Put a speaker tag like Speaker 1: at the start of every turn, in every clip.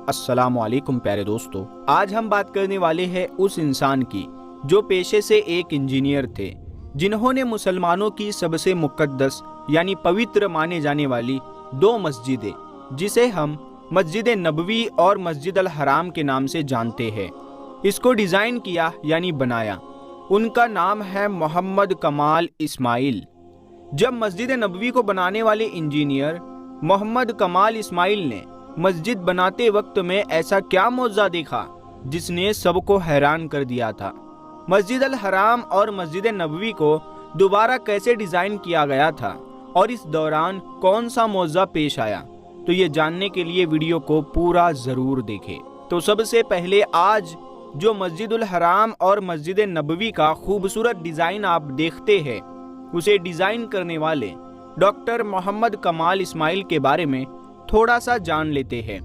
Speaker 1: अस्सलाम वालेकुम प्यारे दोस्तों, आज हम बात करने वाले हैं उस इंसान की जो पेशे से एक इंजीनियर थे, जिन्होंने मुसलमानों की सबसे मुक़द्दस यानी पवित्र माने जाने वाली दो मस्जिदें, जिसे हम मस्जिद नबवी और मस्जिद अल हराम के नाम से जानते हैं, इसको डिज़ाइन किया यानी बनाया। उनका नाम है मोहम्मद कमाल इस्माइल। जब मस्जिद नबवी को बनाने वाले इंजीनियर मोहम्मद कमाल इस्माइल ने मस्जिद बनाते वक्त में ऐसा क्या मौज़ा देखा जिसने सबको हैरान कर दिया था। मस्जिद अल हराम और मस्जिद नबवी को दोबारा कैसे डिज़ाइन किया गया था और इस दौरान कौन सा मौज़ा पेश आया, तो ये जानने के लिए वीडियो को पूरा ज़रूर देखें। तो सबसे पहले आज जो मस्जिद अल हराम और मस्जिद नबवी का खूबसूरत डिज़ाइन आप देखते हैं, उसे डिज़ाइन करने वाले डॉक्टर मोहम्मद कमाल इस्माइल के बारे में थोड़ा सा जान लेते हैं।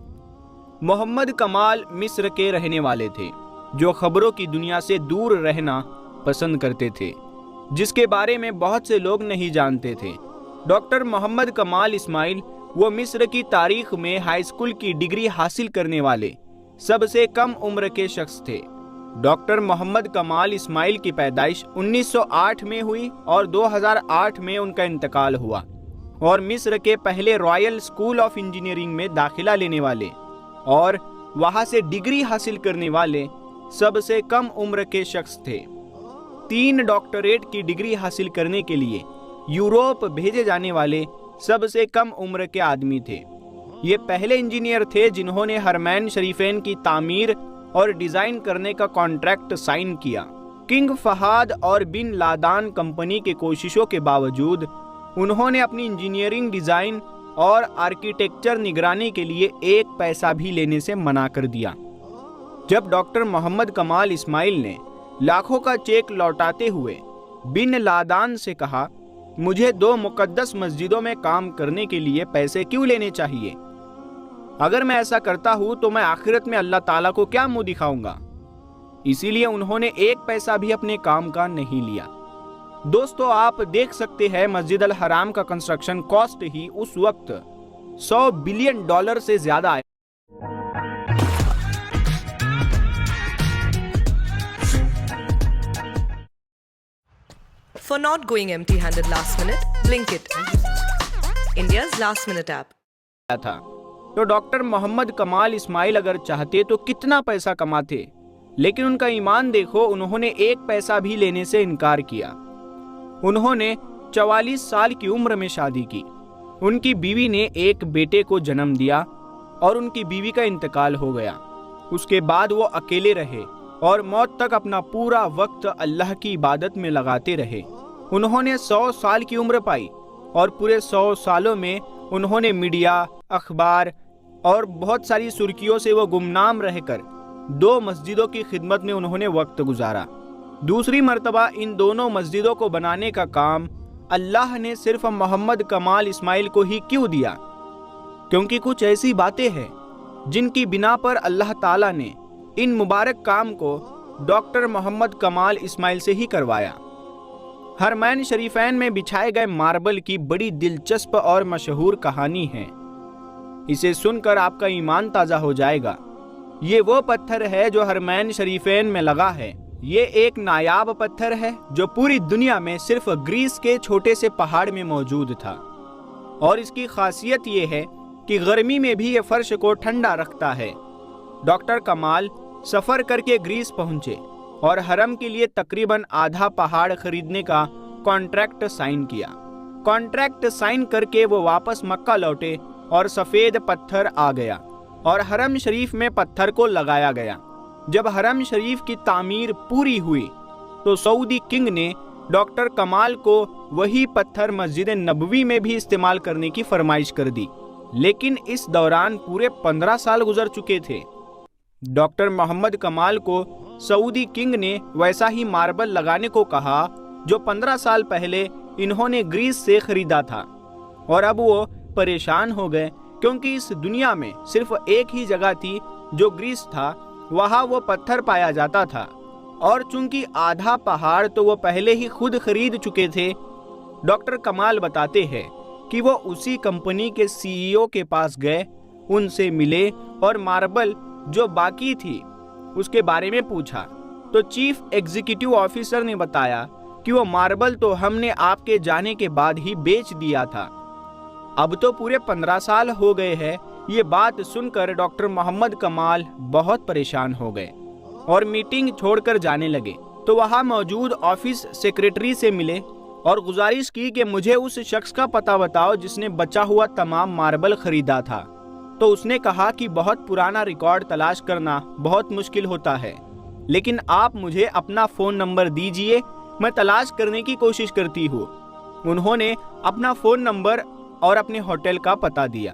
Speaker 1: मोहम्मद कमाल मिस्र के रहने वाले थे, जो खबरों की दुनिया से दूर रहना पसंद करते थे, जिसके बारे में बहुत से लोग नहीं जानते थे। डॉक्टर मोहम्मद कमाल इस्माइल वो मिस्र की तारीख में हाई स्कूल की डिग्री हासिल करने वाले सबसे कम उम्र के शख्स थे। डॉक्टर मोहम्मद कमाल इस्माइल की पैदाइश 1908 में हुई और 2008 में उनका इंतकाल हुआ, और मिस्र के पहले रॉयल स्कूल ऑफ इंजीनियरिंग में दाखिला लेने वाले और वहां से डिग्री हासिल करने वाले सबसे कम उम्र के शख्स थे। 3 डॉक्टरेट की डिग्री हासिल करने के लिए यूरोप भेजे जाने वाले सबसे कम उम्र के आदमी थे। ये पहले इंजीनियर थे जिन्होंने हरमैन शरीफैन की तामीर और डिज़ाइन करने का कॉन्ट्रैक्ट साइन किया। किंग फहाद और बिन लादान कंपनी के कोशिशों के बावजूद उन्होंने अपनी इंजीनियरिंग डिज़ाइन और आर्किटेक्चर निगरानी के लिए 1 पैसा भी लेने से मना कर दिया। जब डॉक्टर मोहम्मद कमाल इस्माइल ने लाखों का चेक लौटाते हुए बिन लादान से कहा, मुझे 2 मुक़द्दस मस्जिदों में काम करने के लिए पैसे क्यों लेने चाहिए? अगर मैं ऐसा करता हूँ तो मैं आखिरत में अल्लाह ताला को क्या मुंह दिखाऊंगा? इसीलिए उन्होंने 1 पैसा भी अपने काम का नहीं लिया। दोस्तों, आप देख सकते हैं मस्जिद अल हराम का कंस्ट्रक्शन कॉस्ट ही उस वक्त $100 बिलियन से ज्यादा है।
Speaker 2: For not going empty-handed last minute, Blinkit, India's last minute app.
Speaker 1: था तो डॉक्टर मोहम्मद कमाल इस्माइल अगर चाहते तो कितना पैसा कमाते, लेकिन उनका ईमान देखो, उन्होंने 1 पैसा भी लेने से इनकार किया। उन्होंने 44 साल की उम्र में शादी की। उनकी बीवी ने एक बेटे को जन्म दिया और उनकी बीवी का इंतकाल हो गया। उसके बाद वो अकेले रहे और मौत तक अपना पूरा वक्त अल्लाह की इबादत में लगाते रहे। उन्होंने 100 साल की उम्र पाई और पूरे 100 सालों में उन्होंने मीडिया, अखबार और बहुत सारी सुर्खियों से वो गुमनाम रहकर 2 मस्जिदों की खिदमत में उन्होंने वक्त गुजारा। दूसरी मर्तबा इन दोनों मस्जिदों को बनाने का काम अल्लाह ने सिर्फ मोहम्मद कमाल इस्माइल को ही क्यों दिया? क्योंकि कुछ ऐसी बातें हैं जिनकी बिना पर अल्लाह ताला ने इन मुबारक काम को डॉक्टर मोहम्मद कमाल इस्माइल से ही करवाया। हरमैन शरीफैन में बिछाए गए मार्बल की बड़ी दिलचस्प और मशहूर कहानी है। इसे सुनकर आपका ईमान ताज़ा हो जाएगा। ये वो पत्थर है जो हरमैन शरीफैन में लगा है। ये एक नायाब पत्थर है जो पूरी दुनिया में सिर्फ ग्रीस के छोटे से पहाड़ में मौजूद था, और इसकी खासियत ये है कि गर्मी में भी ये फर्श को ठंडा रखता है। डॉक्टर कमाल सफ़र करके ग्रीस पहुंचे और हरम के लिए तकरीबन आधा पहाड़ खरीदने का कॉन्ट्रैक्ट साइन किया। कॉन्ट्रैक्ट साइन करके वो वापस मक्का लौटे और सफ़ेद पत्थर आ गया और हरम शरीफ में पत्थर को लगाया गया। जब हरम शरीफ की तामीर पूरी हुई तो सऊदी किंग ने डॉक्टर कमाल को वही पत्थर मस्जिद नबवी में भी इस्तेमाल करने की फरमाइश कर दी, लेकिन इस दौरान पूरे 15 साल गुजर चुके थे। डॉक्टर मोहम्मद कमाल को सऊदी किंग ने वैसा ही मार्बल लगाने को कहा जो 15 साल पहले इन्होंने ग्रीस से खरीदा था, और अब वो परेशान हो गए क्योंकि इस दुनिया में सिर्फ एक ही जगह थी जो ग्रीस था, वहाँ वो पत्थर पाया जाता था, और चूंकि आधा पहाड़ तो वो पहले ही खुद खरीद चुके थे। डॉक्टर कमाल बताते हैं कि वो उसी कंपनी के CEO के पास गए ان سے ملے اور ماربل جو باقی تھی اس کے بارے میں پوچھا تو چیف ایگزیکٹو آفیسر نے بتایا کہ وہ ماربل تو ہم نے آپ کے جانے کے بعد ہی بیچ دیا تھا۔ اب تو پورے 15 سال ہو گئے ہیں۔ یہ بات سن کر ڈاکٹر محمد کمال بہت پریشان ہو گئے اور میٹنگ چھوڑ کر جانے لگے تو وہاں موجود آفس سیکریٹری سے ملے اور گزارش کی کہ مجھے اس شخص کا پتہ بتاؤ جس نے بچا ہوا تمام ماربل خریدا تھا۔ تو اس نے کہا کہ بہت پرانا ریکارڈ تلاش کرنا بہت مشکل ہوتا ہے، لیکن آپ مجھے اپنا فون نمبر دیجئے، میں تلاش کرنے کی کوشش کرتی ہوں۔ انہوں نے اپنا فون نمبر اور اپنے ہوٹل کا پتہ دیا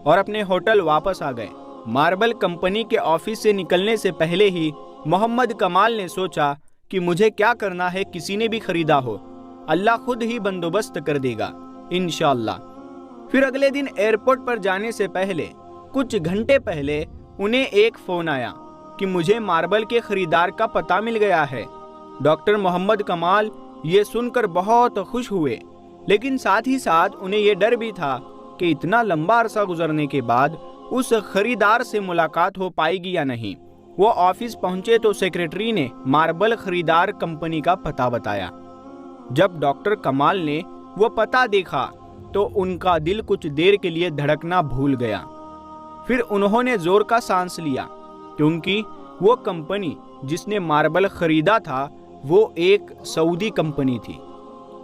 Speaker 1: اور اپنے ہوٹل واپس آ گئے۔ ماربل کمپنی کے آفس سے نکلنے سے پہلے ہی محمد کمال نے سوچا کہ مجھے کیا کرنا ہے، کسی نے بھی خریدا ہو اللہ خود ہی بندوبست کر دے گا انشاءاللہ۔ پھر اگلے دن ایئرپورٹ پر جانے سے پہلے کچھ گھنٹے پہلے انہیں ایک فون آیا کہ مجھے ماربل کے خریدار کا پتہ مل گیا ہے۔ ڈاکٹر محمد کمال یہ سن کر بہت خوش ہوئے، لیکن ساتھ ہی ساتھ انہیں یہ ڈر بھی تھا کہ اتنا لمبا عرصہ گزرنے کے بعد اس خریدار سے ملاقات ہو پائے گی یا نہیں۔ وہ آفس پہنچے تو سیکریٹری نے ماربل خریدار کمپنی کا پتہ بتایا۔ جب ڈاکٹر کمال نے وہ پتہ دیکھا تو ان کا دل کچھ دیر کے لیے دھڑکنا بھول گیا۔ پھر انہوں نے زور کا سانس لیا، کیونکہ وہ کمپنی جس نے ماربل خریدا تھا وہ ایک سعودی کمپنی تھی۔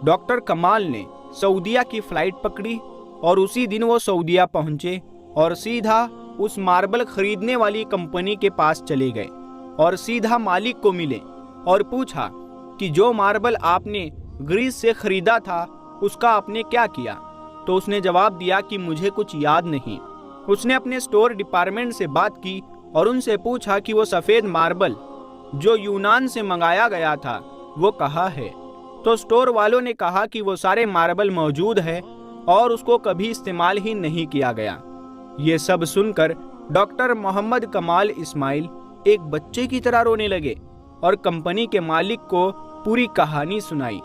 Speaker 1: ڈاکٹر کمال نے سعودیہ کی فلائٹ پکڑی اور اسی دن وہ سعودیہ پہنچے اور سیدھا اس ماربل خریدنے والی کمپنی کے پاس چلے گئے اور سیدھا مالک کو ملے اور پوچھا کہ جو ماربل آپ نے گریس سے خریدا تھا اس کا آپ نے کیا کیا؟ تو اس نے جواب دیا کہ مجھے کچھ یاد نہیں۔ اس نے اپنے سٹور ڈپارٹمنٹ سے بات کی اور ان سے پوچھا کہ وہ سفید ماربل جو یونان سے منگایا گیا تھا وہ کہاں ہے؟ تو سٹور والوں نے کہا کہ وہ سارے ماربل موجود ہے اور اس کو کبھی استعمال ہی نہیں کیا گیا۔ یہ سب سن کر ڈاکٹر محمد کمال اسماعیل ایک بچے کی طرح رونے لگے اور کمپنی کے مالک کو پوری کہانی سنائی،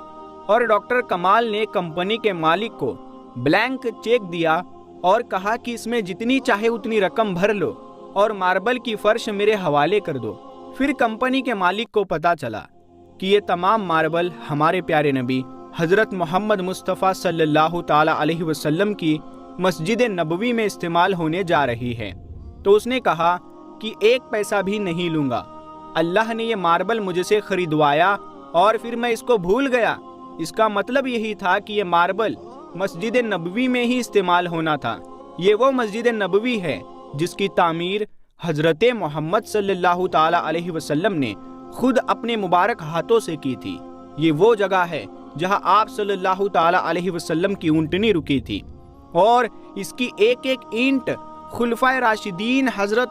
Speaker 1: اور ڈاکٹر کمال نے کمپنی کے مالک کو بلینک چیک دیا اور کہا کہ اس میں جتنی چاہے اتنی رقم بھر لو اور ماربل کی فرش میرے حوالے کر دو۔ پھر کمپنی کے مالک کو پتا چلا کہ یہ تمام ماربل ہمارے پیارے نبی حضرت محمد مصطفیٰ صلی اللہ تعالی علیہ وسلم کی مسجد نبوی میں استعمال ہونے جا رہی ہے، تو اس نے کہا کہ 1 پیسہ بھی نہیں لوں گا۔ اللہ نے یہ ماربل مجھ سے خریدوایا اور پھر میں اس کو بھول گیا۔ اس کا مطلب یہی تھا کہ یہ ماربل مسجد نبوی میں ہی استعمال ہونا تھا۔ یہ وہ مسجد نبوی ہے جس کی تعمیر حضرت محمد صلی اللہ تعالی علیہ وسلم نے خود اپنے مبارک ہاتھوں سے کی تھی۔ یہ وہ جگہ ہے جہاں آپ صلی اللہ تعالی علیہ وسلم کی اونٹنی رکی تھی، اور اس کی ایک ایک اینٹ خلفائے راشدین حضرت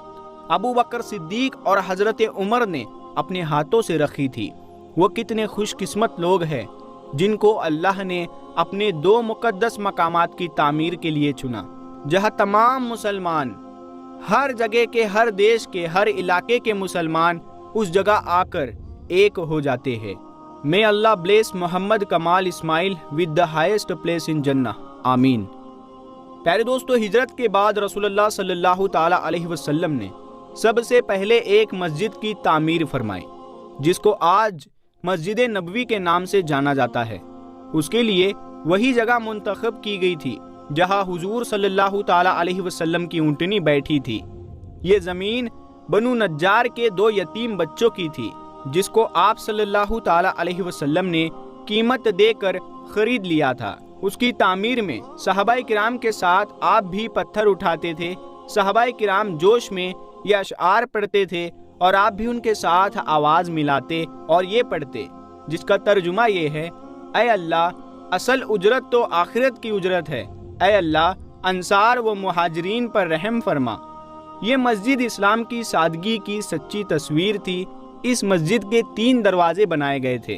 Speaker 1: ابو بکر صدیق اور حضرت عمر نے اپنے ہاتھوں سے رکھی تھی۔ وہ کتنے خوش قسمت لوگ ہیں جن کو اللہ نے اپنے 2 مقدس مقامات کی تعمیر کے لیے چنا، جہاں تمام مسلمان، ہر جگہ کے، ہر دیش کے، ہر علاقے کے مسلمان اس جگہ آ کر ایک ہو جاتے ہیں۔ May Allah bless Muhammad Kamal Ismail with the highest place in Jannah. آمین۔ پیارے دوستو، ہجرت کے بعد رسول اللہ صلی اللہ تعالی علیہ وسلم نے سب سے پہلے ایک مسجد کی تعمیر فرمائی جس کو آج مسجد نبوی کے نام سے جانا جاتا ہے۔ اس کے لیے وہی جگہ منتخب کی گئی تھی جہاں حضور صلی اللہ تعالی علیہ وسلم کی اونٹنی بیٹھی تھی۔ یہ زمین بنو نجار کے 2 یتیم بچوں کی تھی جس کو آپ صلی اللہ تعالی علیہ وسلم نے قیمت دے کر خرید لیا تھا۔ اس کی تعمیر میں صحابہ کرام کے ساتھ آپ بھی پتھر اٹھاتے تھے۔ صحابہ کرام جوش میں یہ اشعار پڑھتے تھے اور آپ بھی ان کے ساتھ آواز ملاتے اور یہ پڑھتے، جس کا ترجمہ یہ ہے: اے اللہ، اصل اجرت تو آخرت کی اجرت ہے، اے اللہ انصار و مہاجرین پر رحم فرما۔ یہ مسجد اسلام کی سادگی کی سچی تصویر تھی۔ اس مسجد کے 3 دروازے بنائے گئے تھے۔